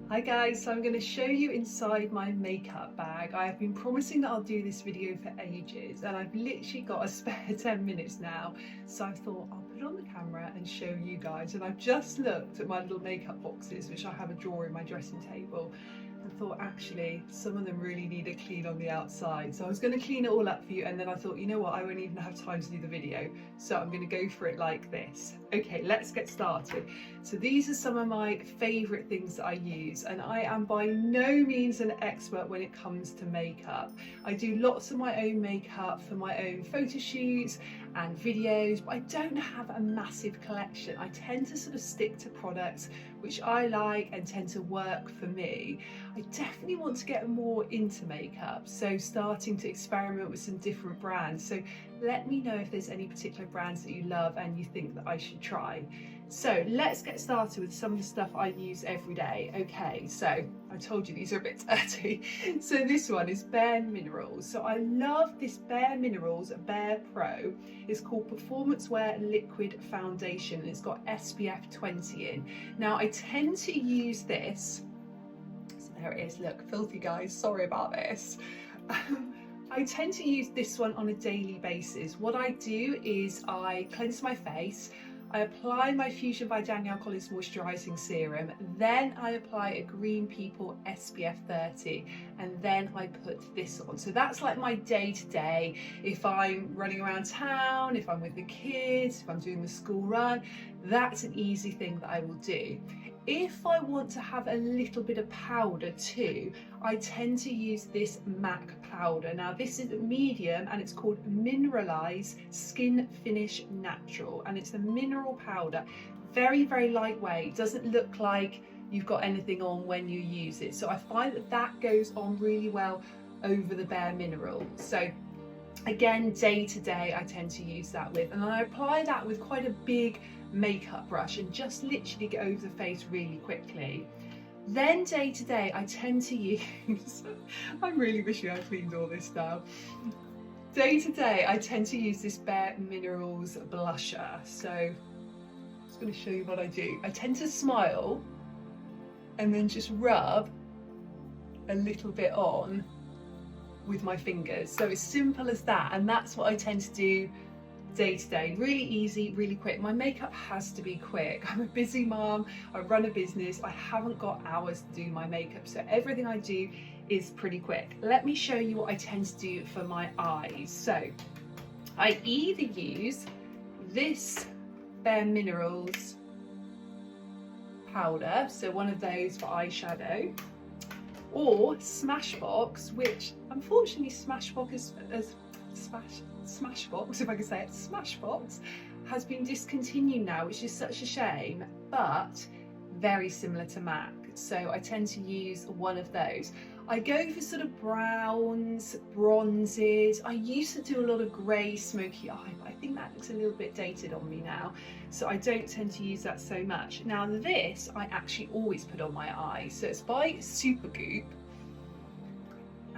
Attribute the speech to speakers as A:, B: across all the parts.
A: Hi guys, so I'm going to show you inside my makeup bag. I have been promising that I'll do this video for ages and I've literally got a spare 10 minutes now, so I thought I'll put it on the camera and show you guys. And I've just looked at my little makeup boxes, which I have a drawer in my dressing table, and thought actually some of them really need a clean on the outside. So I was going to clean it all up for you, and then I thought, you know what, I won't even have time to do the video, so I'm going to go for it like this. Okay, let's get started. So these are some of my favourite things that I use, and I am by no means an expert when it comes to makeup. I do lots of my own makeup for my own photo shoots and videos, but I don't have a massive collection. I tend to sort of stick to products which I like and tend to work for me. I definitely want to get more into makeup, so starting to experiment with some different brands. So let me know if there's any particular brands that you love and you think that I should try. So let's get started with some of the stuff I use every day. Okay, so I told you these are a bit dirty. So this one is Bare Minerals. So I love this Bare Minerals Bare Pro. It's called Performance Wear Liquid Foundation, and it's got SPF 20 in. Now I tend to use this. So there it is, look, filthy guys, sorry about this. I tend to use this one on a daily basis. What I do is I cleanse my face, I apply my Fusion by Danielle Collins moisturising serum, then I apply a Green People SPF 30, and then I put this on. So that's like my day-to-day. If I'm running around town, if I'm with the kids, if I'm doing the school run, that's an easy thing that I will do. If I want to have a little bit of powder too, I tend to use this MAC powder. Now this is medium and it's called Mineralize Skin Finish Natural, and it's a mineral powder, very, very lightweight, doesn't look like you've got anything on when you use it. So I find that that goes on really well over the Bare Minerals. So again, day to day I tend to use that with, and I apply that with quite a big makeup brush and just literally get over the face really quickly. Then day to day I tend to use I'm really wishing I cleaned all this now. Day to day I tend to use this Bare Minerals blusher. So I'm just going to show you what I do. I tend to smile and then just rub a little bit on with my fingers. So as simple as that, and that's what I tend to do day to day. Really easy, really quick. My makeup has to be quick. I'm a busy mom, I run a business, I haven't got hours to do my makeup, so everything I do is pretty quick. Let me show you what I tend to do for my eyes. So I either use this Bare Minerals powder, so one of those for eyeshadow, or Smashbox, which unfortunately Smashbox Smashbox, if I can say it, Smashbox has been discontinued now, which is such a shame, but very similar to MAC. So I tend to use one of those. I go for sort of browns, bronzes. I used to do a lot of grey smoky eye, but I think that looks a little bit dated on me now, so I don't tend to use that so much. Now this I actually always put on my eyes. So it's by Supergoop,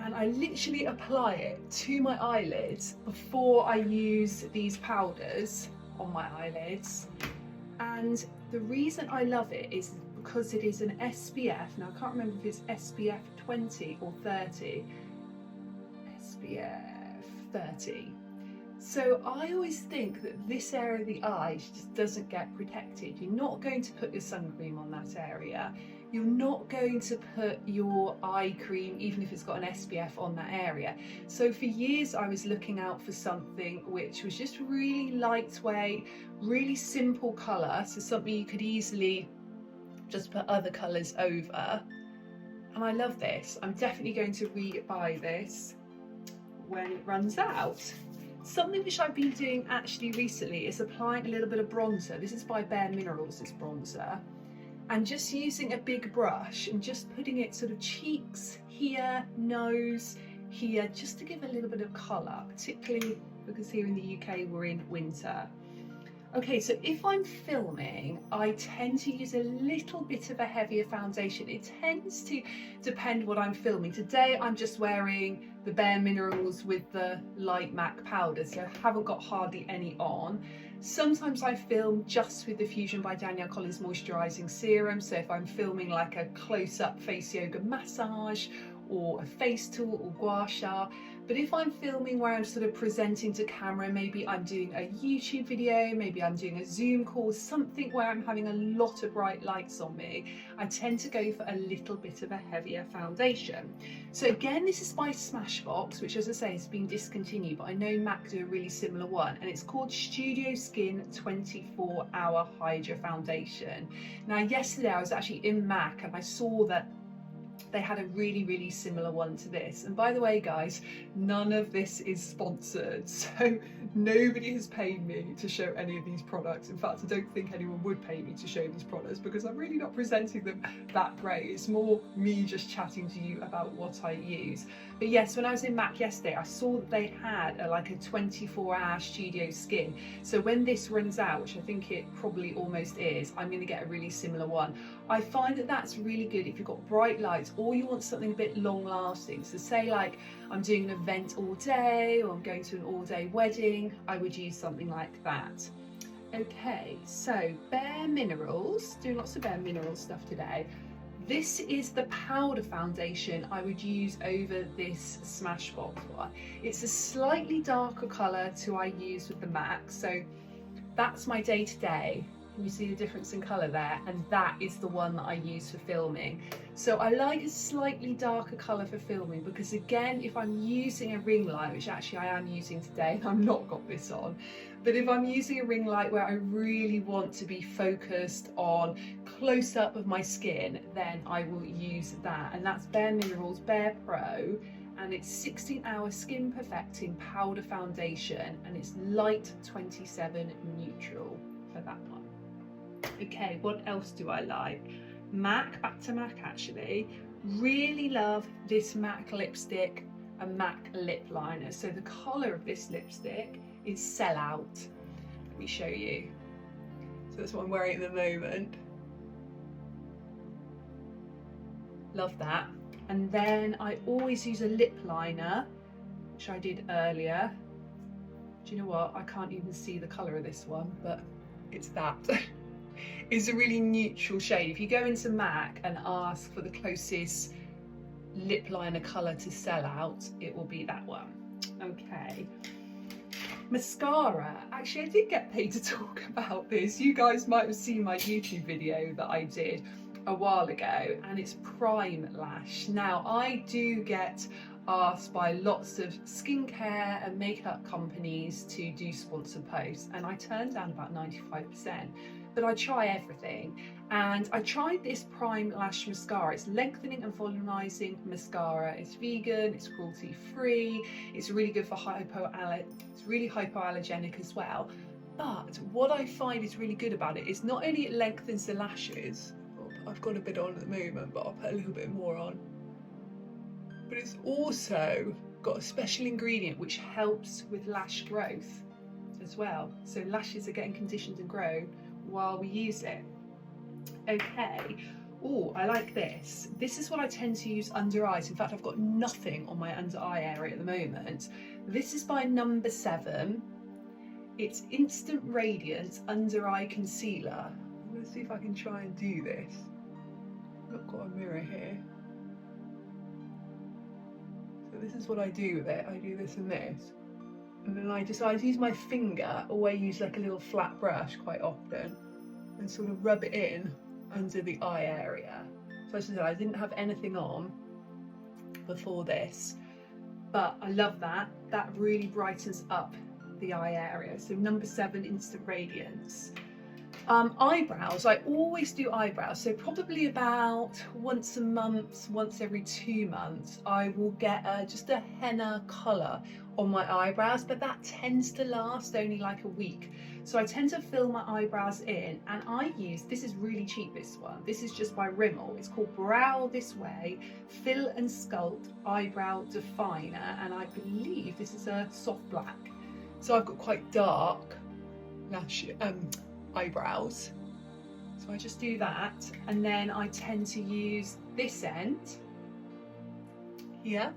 A: and I literally apply it to my eyelids before I use these powders on my eyelids. And the reason I love it is because it is an SPF, now I can't remember if it's SPF 20 or 30, SPF 30. So I always think that this area of the eye just doesn't get protected. You're not going to put your sun cream on that area. You're not going to put your eye cream, even if it's got an SPF, on that area. So for years I was looking out for something which was just really lightweight, really simple colour, so something you could easily just put other colours over. And I love this. I'm definitely going to re-buy this when it runs out. Something which I've been doing actually recently is applying a little bit of bronzer. This is by Bare Minerals, this bronzer. And just using a big brush and just putting it sort of cheeks here, nose here, just to give a little bit of colour, particularly because here in the UK we're in winter. Okay, so if I'm filming, I tend to use a little bit of a heavier foundation. It tends to depend what I'm filming. Today I'm just wearing the Bare Minerals with the light MAC powder, so I haven't got hardly any on. Sometimes I film just with the Fusion by Danielle Collins moisturising serum, so if I'm filming like a close-up face yoga massage or a face tool or gua sha. But if I'm filming where I'm sort of presenting to camera, maybe I'm doing a YouTube video, maybe I'm doing a Zoom call, something where I'm having a lot of bright lights on me, I tend to go for a little bit of a heavier foundation. So again, this is by Smashbox, which as I say has been discontinued, but I know MAC do a really similar one, and it's called Studio Skin 24 Hour Hydra Foundation. Now yesterday I was actually in MAC and I saw that they had a really similar one to this. And by the way guys, none of this is sponsored, so nobody has paid me to show any of these products. In fact, I don't think anyone would pay me to show these products because I'm really not presenting them that great. It's more me just chatting to you about what I use. But yes, when I was in MAC yesterday, I saw that they had like a 24-hour studio skin. So when this runs out, which I think it probably almost is, I'm going to get a really similar one. I find that that's really good if you've got bright lights or you want something a bit long lasting. So say like I'm doing an event all day or I'm going to an all-day wedding, I would use something like that. Okay, so Bare Minerals, doing lots of Bare Minerals stuff today. This is the powder foundation I would use over this Smashbox one. It's a slightly darker colour to I use with the MAC, so that's my day-to-day. Can you see the difference in colour there? And that is the one that I use for filming. So I like a slightly darker colour for filming because again, if I'm using a ring light, which actually I am using today and I've not got this on, but if I'm using a ring light where I really want to be focused on close up of my skin, then I will use that. And that's Bare Minerals Bare Pro, and it's 16-hour skin perfecting powder foundation, and it's light 27 neutral for that one. Okay, what else do I like? MAC, back to MAC actually. Really love this MAC lipstick and MAC lip liner. So the colour of this lipstick is Sellout. Let me show you. So that's what I'm wearing at the moment. Love that. And then I always use a lip liner, which I did earlier. Do you know what? I can't even see the colour of this one, but it's that. It's a really neutral shade. If you go into MAC and ask for the closest lip liner colour to Sellout, it will be that one. Okay. Mascara. Actually, I did get paid to talk about this. You guys might have seen my YouTube video that I did a while ago, and it's Prime Lash. Now, I do get asked by lots of skincare and makeup companies to do sponsored posts, and I turn down about 95%. But I try everything, and I tried this Prime Lash mascara. It's lengthening and volumizing mascara. It's vegan, it's cruelty free, it's really good for it's really hypoallergenic as well. But what I find is really good about it is not only it lengthens the lashes, I've got a bit on at the moment, but I'll put a little bit more on, but it's also got a special ingredient which helps with lash growth as well. So lashes are getting conditioned and grow while we use it. Okay. Oh, I like this. This is what I tend to use under eyes. In fact, I've got nothing on my under eye area at the moment. This is by No. 7. It's Instant Radiance Under Eye Concealer. I'm going to see if I can try and do this. I've got a mirror here. So this is what I do with it. I do this and this. And then I decide to use my finger, or I use like a little flat brush quite often, and sort of rub it in under the eye area. So as I said, I didn't have anything on before this, but I love that. That really brightens up the eye area. So No. 7 Instant Radiance. Eyebrows, I always do eyebrows, so probably about once a month, once every 2 months, I will get just a henna colour on my eyebrows, but that tends to last only like a week. So I tend to fill my eyebrows in, and I use, this is really cheap, this one, this is just by Rimmel, it's called Brow This Way Fill and Sculpt Eyebrow Definer, and I believe this is a soft black. So I've got quite dark eyebrows, so I just do that, and then I tend to use this end here,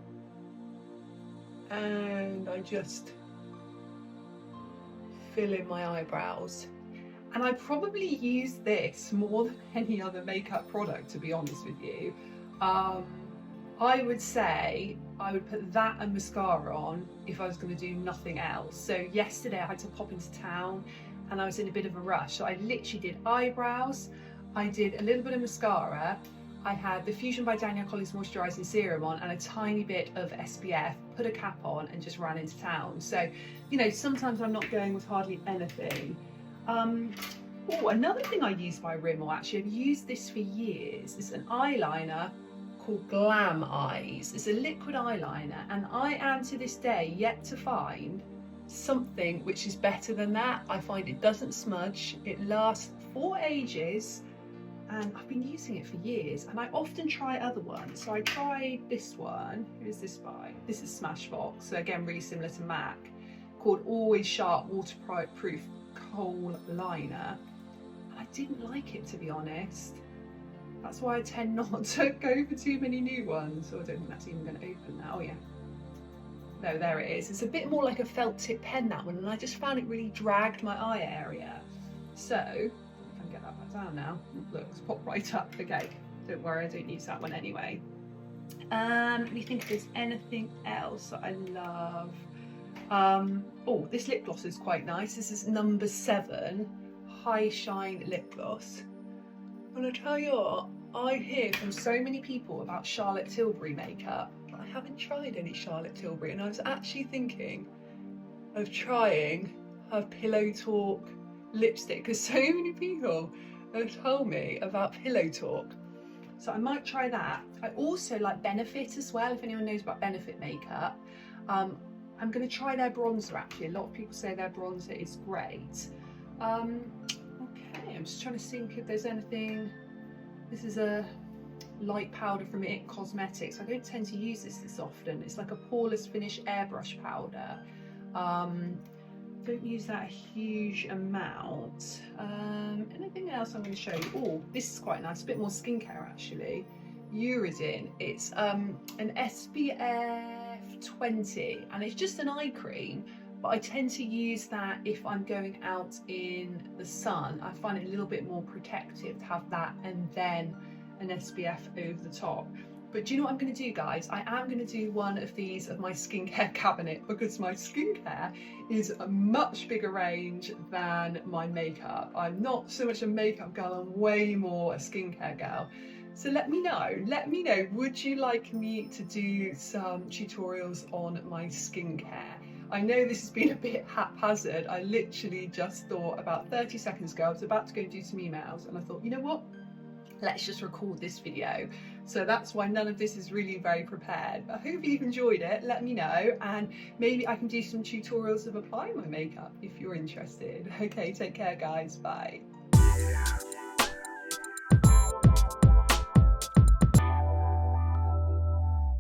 A: and I just fill in my eyebrows. And I probably use this more than any other makeup product, to be honest with you. I would say I would put that and mascara on if I was going to do nothing else. So yesterday I had to pop into town and I was in a bit of a rush. So I literally did eyebrows, I did a little bit of mascara, I had the Fusion by Danielle Collins moisturising serum on and a tiny bit of SPF, put a cap on and just ran into town. So, you know, sometimes I'm not going with hardly anything. Oh, another thing I use by Rimmel, actually, I've used this for years. It's an eyeliner called Glam Eyes. It's a liquid eyeliner, and I am to this day yet to find something which is better than that. I find it doesn't smudge, it lasts for ages, and I've been using it for years, and I often try other ones. So I tried this one. Who is this by? This is Smashbox, so again really similar to MAC, called Always Sharp Waterproof Kohl Liner. I didn't like it, to be honest. That's why I tend not to go for too many new ones. So I don't think that's even going to open now. Oh yeah, no, there it is. It's a bit more like a felt tip pen, that one, and I just found it really dragged my eye area. So if I can get that back down now. Look, it's popped right up. Okay, don't worry, I don't use that one anyway. Let me think if there's anything else that I love. Oh, this lip gloss is quite nice. This is number 7 High Shine Lip Gloss. And I tell you what, I hear from so many people about Charlotte Tilbury makeup, but I haven't tried any Charlotte Tilbury, and I was actually thinking of trying her Pillow Talk lipstick because so many people have told me about Pillow Talk. So I might try that. I also like Benefit as well, if anyone knows about Benefit makeup. I'm going to try their bronzer actually. A lot of people say their bronzer is great. Okay, I'm just trying to think if there's anything. This is a light powder from IT Cosmetics. I don't tend to use this often. It's like a poreless finish airbrush powder. Don't use that a huge amount. Anything else I'm going to show you? Oh, this is quite nice. A bit more skincare actually. Urisin. It's an SPF 20 and it's just an eye cream, but I tend to use that if I'm going out in the sun. I find it a little bit more protective to have that and then an SPF over the top. But do you know what I'm going to do, guys? I am going to do one of these of my skincare cabinet because my skincare is a much bigger range than my makeup. I'm not so much a makeup girl, I'm way more a skincare girl. So let me know, would you like me to do some tutorials on my skincare? I know this has been a bit haphazard. I literally just thought about 30 seconds ago, I was about to go do some emails and I thought, you know what? Let's just record this video. So that's why none of this is really very prepared. But I hope you've enjoyed it. Let me know and maybe I can do some tutorials of applying my makeup if you're interested. Okay, take care guys, bye.